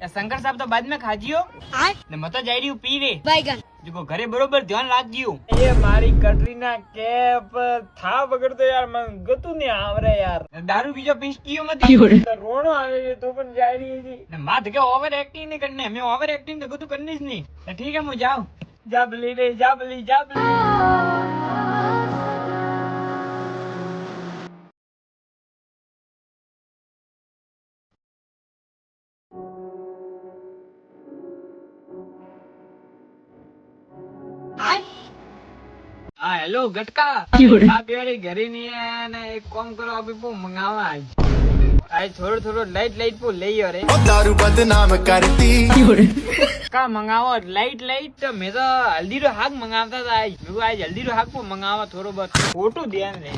शंकर साहब तो बाद में खाजियो ने मत जाई रही पी रे बैगन जो घरे बरोबर ध्यान રાખજો। ये मारी कटरीना कैप था वगैरह तो यार मन गतू नहीं आवरे यार दारू बीजो पीस कियो मत रोनो आवे ये तो पण जाई रही थी ने माथ के ओवर एक्टिंग नहीं करने हमें ओवर एक्टिंग तो तू करनी ही नहीं तो ठीक है मैं जाऊं जाबली रे जाबली जाबली हाँ हेलो गटका आप यार घरे नहीं है ना एक काम करो अभी वो मंगावा आज थोड़ो थोड़ो लाइट लाइट वो ले रे दारू बदनाम करती का मंगावा लाइट लाइट तो मैं तो हल्दी रो हाक मंगाता था आज मेरे को आज हल्दी रो हाक को मंगावा थोड़ो बहुत फोटो ध्यान रहे